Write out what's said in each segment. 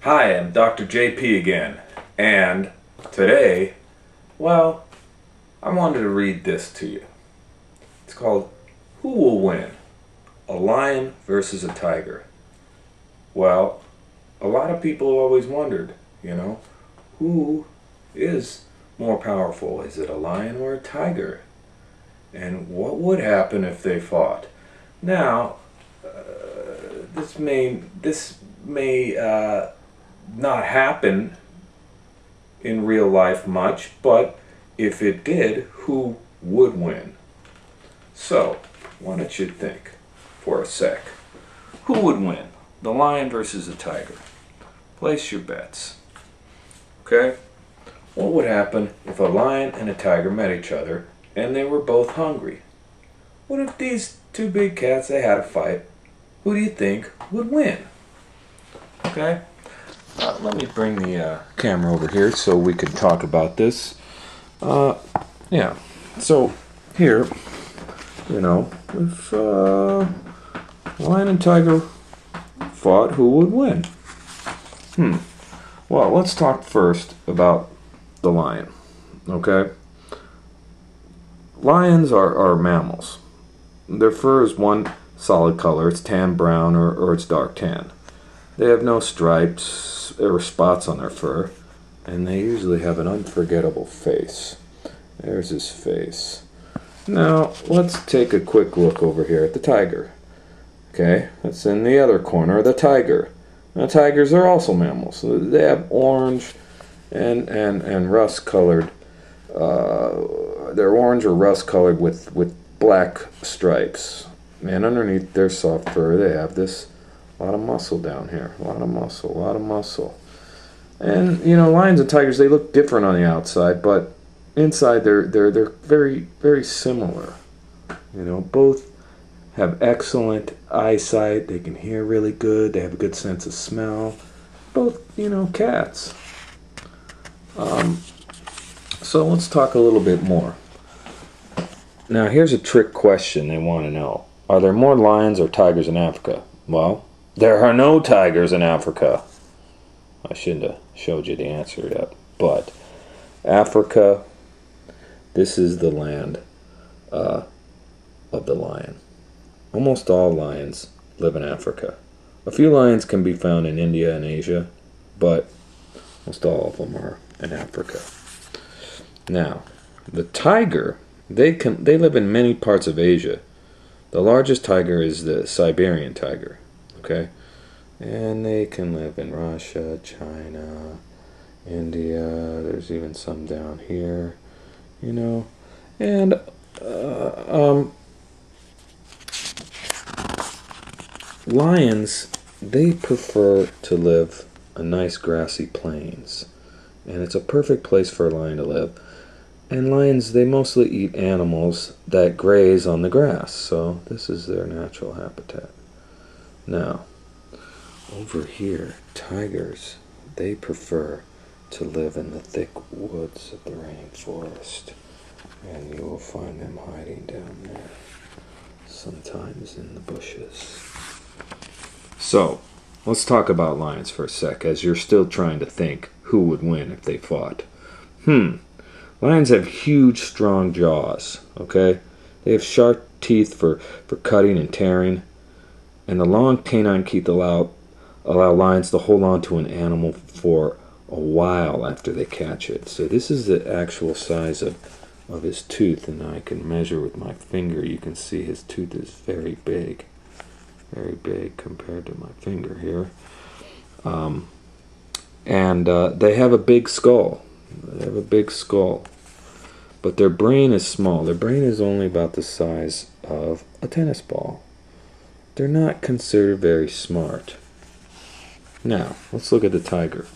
Hi, I'm Dr. JP again, and today, well, I wanted to read this to you. It's called, Who Will Win? A Lion versus a Tiger. Well, a lot of people always wondered, who is more powerful? Is it a lion or a tiger? And what would happen if they fought? Now, this may not happen in real life much, but if it did, who would win? So, why don't you think for a sec? Who would win? The lion versus the tiger. Place your bets. Okay? What would happen if a lion and a tiger met each other and they were both hungry? What if these two big cats, they had a fight? Who do you think would win? Okay? Let me bring the camera over here so we can talk about this. Yeah. So, here, if lion and tiger fought, who would win? Well, let's talk first about the lion. Okay? Lions are mammals. Their fur is one solid color. It's tan brown or it's dark tan. They have no stripes or spots on their fur, and they usually have an unforgettable face. There's his face. Now, let's take a quick look over here at the tiger. Okay, that's in the other corner of the tiger. Now, tigers are also mammals. They have orange and rust-colored. They're orange or rust-colored with black stripes. And underneath their soft fur, they have this lot of muscle down here. A lot of muscle. And, lions and tigers, they look different on the outside, but inside they're very, very similar. Both have excellent eyesight. They can hear really good. They have a good sense of smell. Both, cats. So let's talk a little bit more. Now, here's a trick question they want to know. Are there more lions or tigers in Africa? Well, there are no tigers in Africa. I shouldn't have showed you the answer yet. But Africa, this is the land of the lion. Almost all lions live in Africa. A few lions can be found in India and Asia, but most all of them are in Africa. Now, the tiger, they live in many parts of Asia. The largest tiger is the Siberian tiger, okay? And they can live in Russia, China, India. There's even some down here, And lions, they prefer to live on nice grassy plains. And it's a perfect place for a lion to live. And lions, they mostly eat animals that graze on the grass, so this is their natural habitat. Now, over here, tigers, they prefer to live in the thick woods of the rainforest, and you will find them hiding down there, sometimes in the bushes. So, let's talk about lions for a sec, as you're still trying to think who would win if they fought. Lions have huge, strong jaws, okay? They have sharp teeth for cutting and tearing, and the long canine teeth allow lions to hold on to an animal for a while after they catch it. So this is the actual size of his tooth, and I can measure with my finger. You can see his tooth is very big compared to my finger here. And they have a big skull. But their brain is small. Their brain is only about the size of a tennis ball. They're not considered very smart. Now, let's look at the tiger.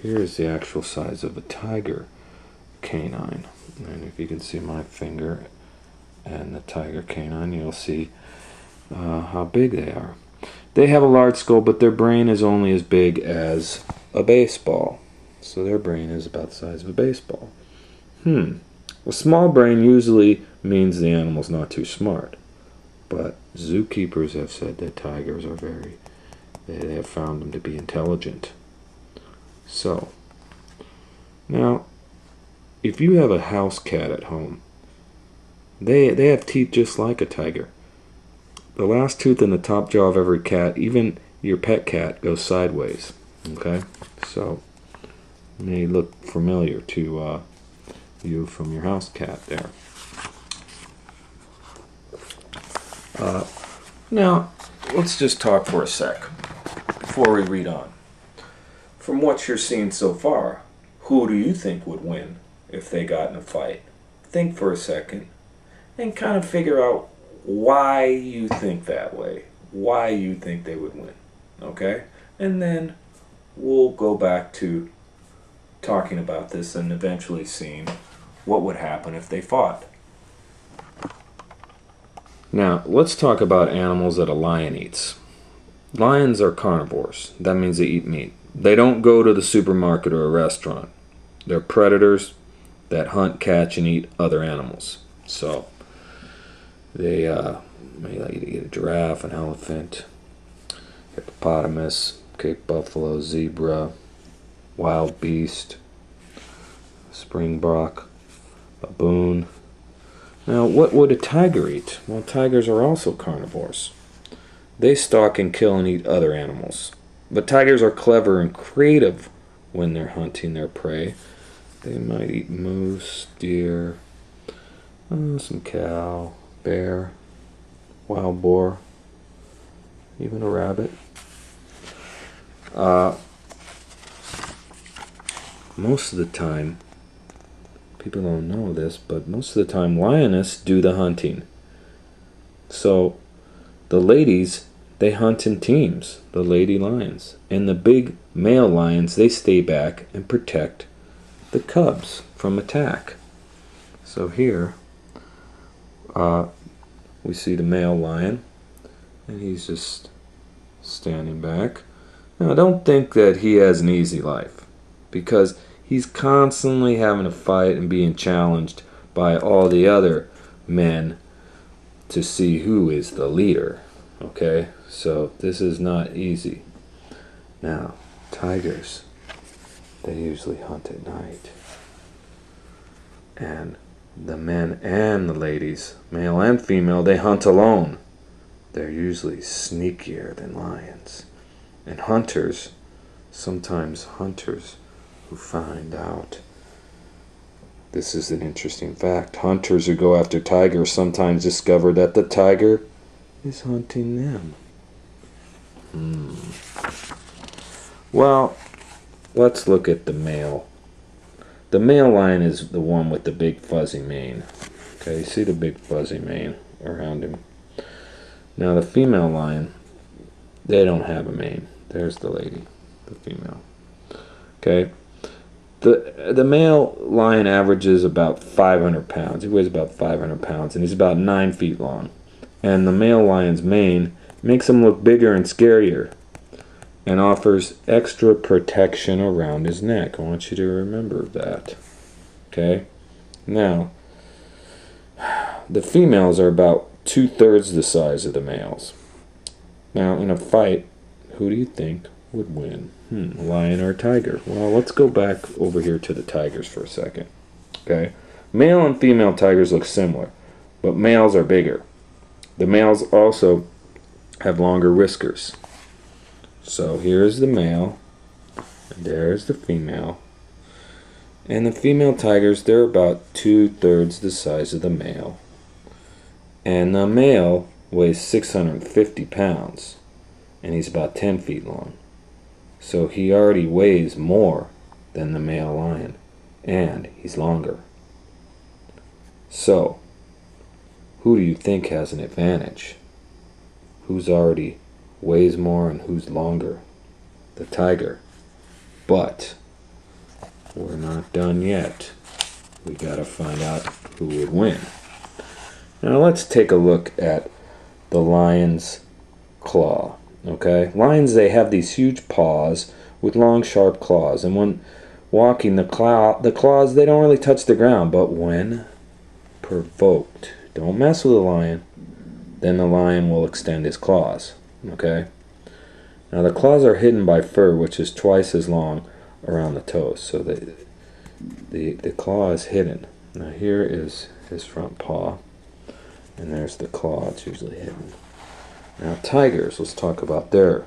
Here's the actual size of a tiger canine. And if you can see my finger and the tiger canine, you'll see how big they are. They have a large skull, but their brain is only as big as a baseball. So their brain is about the size of a baseball. A small brain usually means the animal's not too smart. But zookeepers have said that tigers are very, They have found them to be intelligent. So, now, if you have a house cat at home, they have teeth just like a tiger. The last tooth in the top jaw of every cat, even your pet cat, goes sideways. Okay? So, it may look familiar to you from your house cat there. Now, let's just talk for a sec before we read on. From what you're seeing so far, who do you think would win if they got in a fight? Think for a second and kind of figure out why you think that way, why you think they would win, okay? And then we'll go back to talking about this and eventually seeing what would happen if they fought. Now, let's talk about animals that a lion eats. Lions are carnivores. That means they eat meat. They don't go to the supermarket or a restaurant. They're predators that hunt, catch, and eat other animals. So, they may like to eat a giraffe, an elephant, hippopotamus, Cape buffalo, zebra, wild beast, springbok, baboon. Now, what would a tiger eat? Well, tigers are also carnivores. They stalk and kill and eat other animals. But tigers are clever and creative when they're hunting their prey. They might eat moose, deer, some cow, bear, wild boar, even a rabbit. Most of the time, people don't know this, but most of the time lioness do the hunting. So the ladies, they hunt in teams, the lady lions. And the big male lions, they stay back and protect the cubs from attack. So here we see the male lion, and he's just standing back. Now don't think that he has an easy life, because he's constantly having to fight and being challenged by all the other men to see who is the leader. Okay, so this is not easy. Now, tigers, they usually hunt at night. And the men and the ladies, male and female, they hunt alone. They're usually sneakier than lions. And hunters, sometimes hunters who find out. This is an interesting fact. Hunters who go after tigers sometimes discover that the tiger is hunting them. Well, let's look at the male. The male lion is the one with the big fuzzy mane. Okay, you see the big fuzzy mane around him. Now the female lion, they don't have a mane. There's the lady, the female. Okay. The male lion averages about 500 pounds. He weighs about 500 pounds, and he's about 9 feet long. And the male lion's mane makes him look bigger and scarier, and offers extra protection around his neck. I want you to remember that. Okay? Now, the females are about 2/3 the size of the males. Now, in a fight, who do you think would win? A lion or a tiger? Well, let's go back over here to the tigers for a second. Okay? Male and female tigers look similar, but males are bigger. The males also have longer whiskers. So here's the male, and there's the female. And the female tigers, they're about 2/3 the size of the male. And the male weighs 650 pounds, and he's about 10 feet long. So he already weighs more than the male lion, and he's longer. So, who do you think has an advantage? Who's already weighs more and who's longer? The tiger. But we're not done yet. We gotta find out who would win. Now let's take a look at the lion's claw. Okay, lions, they have these huge paws with long sharp claws, and when walking, the claws, they don't really touch the ground. But when provoked, don't mess with the lion, then the lion will extend his claws. Okay, Now the claws are hidden by fur, which is twice as long around the toes. So the claw is hidden. Now here is his front paw, and there's the claw. It's usually hidden. Now tigers, let's talk about their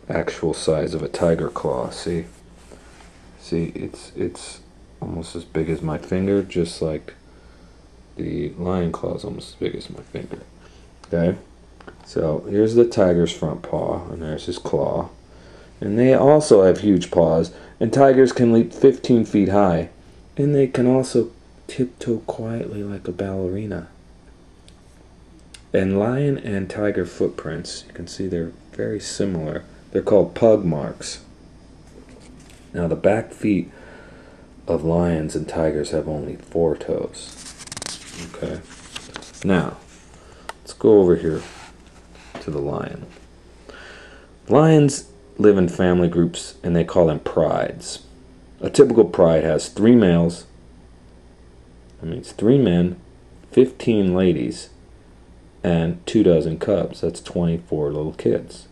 actual size of a tiger claw. See, it's almost as big as my finger, just like the lion claw is almost as big as my finger. Okay, so here's the tiger's front paw, and there's his claw. And they also have huge paws, and tigers can leap 15 feet high, and they can also tiptoe quietly like a ballerina. And lion and tiger footprints, you can see they're very similar. They're called pug marks. Now the back feet of lions and tigers have only 4 toes. Okay. Now, let's go over here to the lion. Lions live in family groups, and they call them prides. A typical pride has 3 males, that means 3 men, 15 ladies, and 24 cubs. That's 24 little kids.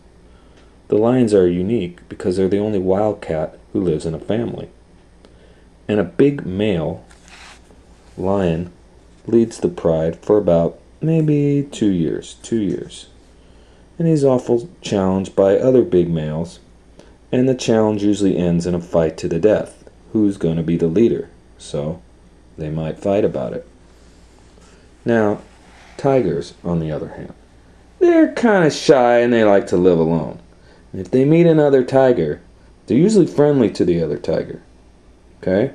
The lions are unique because they're the only wildcat who lives in a family. And a big male lion leads the pride for about maybe 2 years. And he's awful challenged by other big males, and the challenge usually ends in a fight to the death. Who's going to be the leader? So they might fight about it. Now, tigers, on the other hand, they're kind of shy and they like to live alone. And if they meet another tiger, they're usually friendly to the other tiger. Okay?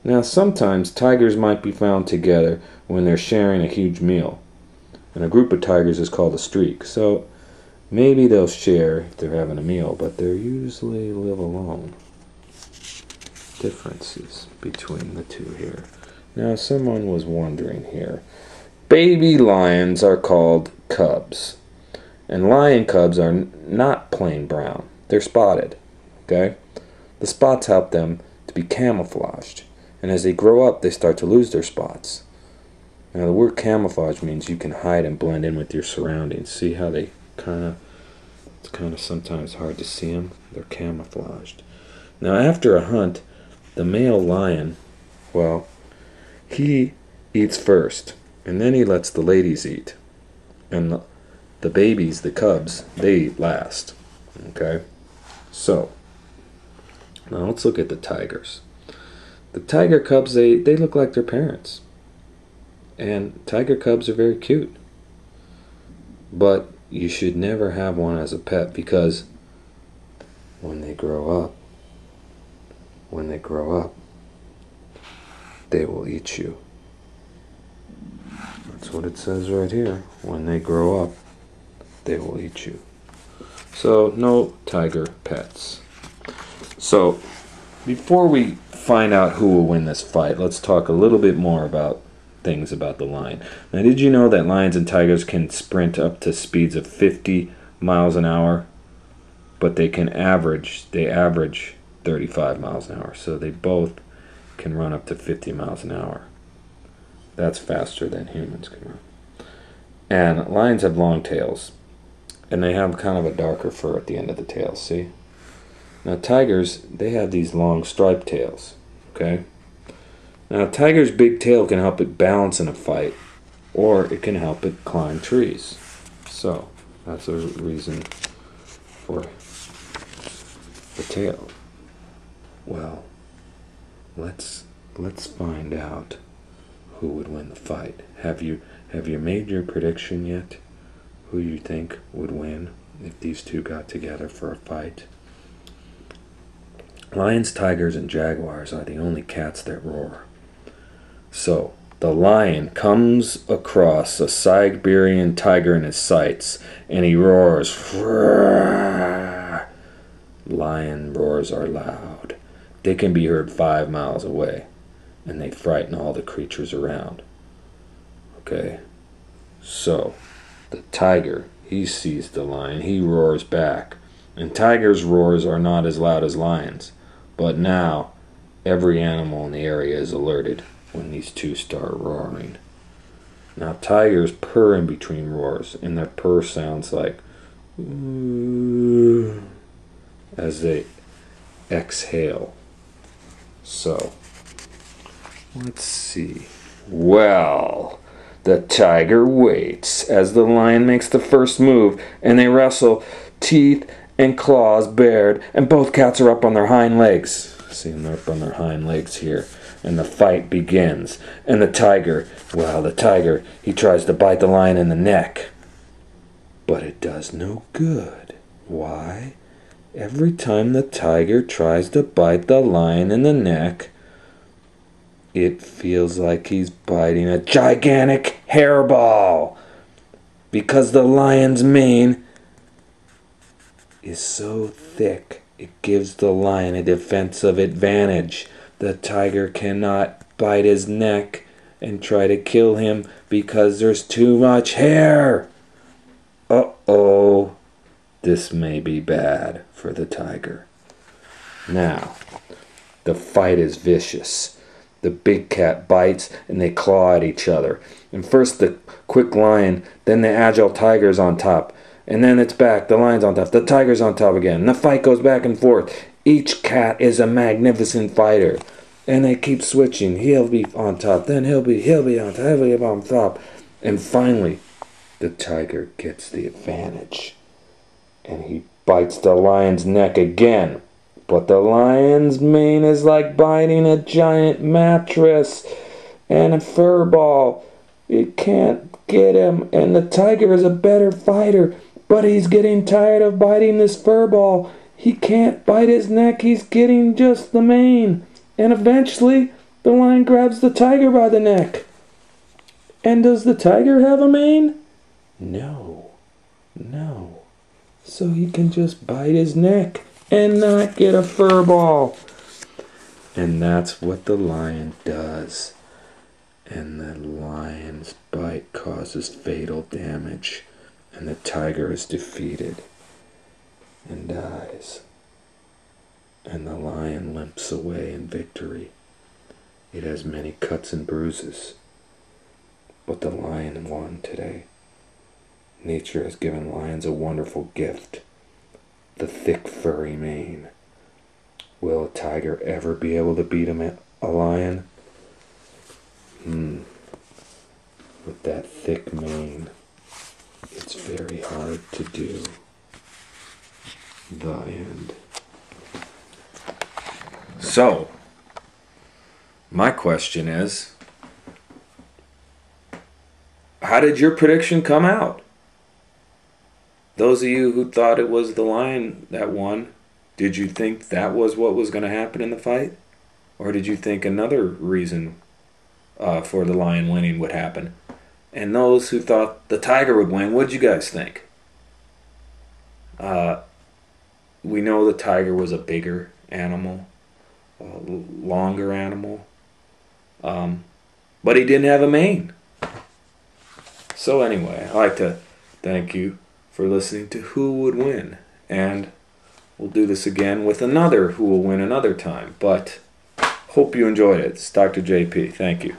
Now, sometimes tigers might be found together when they're sharing a huge meal. And a group of tigers is called a streak. So maybe they'll share if they're having a meal, but they usually live alone. Differences between the two here. Now, someone was wondering here. Baby lions are called cubs. And lion cubs are not plain brown. They're spotted. Okay? The spots help them to be camouflaged. And as they grow up, they start to lose their spots. Now, the word camouflage means you can hide and blend in with your surroundings. See how they it's kind of sometimes hard to see them? They're camouflaged. Now, after a hunt, the male lion, well, he eats first. And then he lets the ladies eat. And the babies, the cubs, they eat last. Okay? So, now let's look at the tigers. The tiger cubs, they look like their parents. And tiger cubs are very cute. But you should never have one as a pet, because when they grow up, they will eat you. That's what it says right here. When they grow up, they will eat you. So, no tiger pets. So, before we find out who will win this fight, let's talk a little bit more about things about the lion. Now, did you know that lions and tigers can sprint up to speeds of 50 miles an hour? But they average 35 miles an hour. So they both can run up to 50 miles an hour. That's faster than humans can run. And lions have long tails. And they have kind of a darker fur at the end of the tail, see? Now tigers, they have these long striped tails, okay? Now a tiger's big tail can help it balance in a fight, or it can help it climb trees. So, that's a reason for the tail. Well, let's find out who would win the fight. Have you made your prediction yet? Who you think would win if these two got together for a fight? Lions, tigers, and jaguars are the only cats that roar. So, the lion comes across a Siberian tiger in his sights, and he roars. Roar. Lion roars are loud. They can be heard 5 miles away, and they frighten all the creatures around. Okay, so the tiger, he sees the lion, he roars back. And tigers' roars are not as loud as lions. But now, every animal in the area is alerted when these two start roaring. Now, tigers purr in between roars, and their purr sounds like as they exhale. So, let's see. Well, the tiger waits as the lion makes the first move, and they wrestle, teeth and claws bared, and both cats are up on their hind legs. See them up on their hind legs here. And the fight begins. And the tiger, he tries to bite the lion in the neck. But it does no good. Why? Every time the tiger tries to bite the lion in the neck, it feels like he's biting a gigantic hairball. Because the lion's mane is so thick, it gives the lion a defensive advantage. The tiger cannot bite his neck and try to kill him because there's too much hair. Uh-oh. This may be bad for the tiger. Now, the fight is vicious. The big cat bites and they claw at each other. And first the quick lion, then the agile tiger's on top. And then it's back, the lion's on top, the tiger's on top again. And the fight goes back and forth. Each cat is a magnificent fighter. And they keep switching. He'll be on top, then he'll be on top, he'll be on top. And finally, the tiger gets the advantage. And he bites the lion's neck again. But the lion's mane is like biting a giant mattress and a fur ball. It can't get him, and the tiger is a better fighter, but he's getting tired of biting this fur ball. He can't bite his neck, he's getting just the mane. And eventually, the lion grabs the tiger by the neck. And does the tiger have a mane? No. So he can just bite his neck and not get a fur ball. And that's what the lion does. And the lion's bite causes fatal damage. And the tiger is defeated and dies. And the lion limps away in victory. It has many cuts and bruises. But the lion won today. Nature has given lions a wonderful gift. The thick furry mane. Will a tiger ever be able to beat a lion? With that thick mane, it's very hard to do. The end. So, my question is, how did your prediction come out? Those of you who thought it was the lion that won, did you think that was what was going to happen in the fight? Or did you think another reason for the lion winning would happen? And those who thought the tiger would win, what did you guys think? We know the tiger was a bigger animal, a longer animal, but he didn't have a mane. So anyway, I'd like to thank you for listening to Who Would Win, and we'll do this again with another Who Will Win another time, but hope you enjoyed it. It's Dr. JP. Thank you.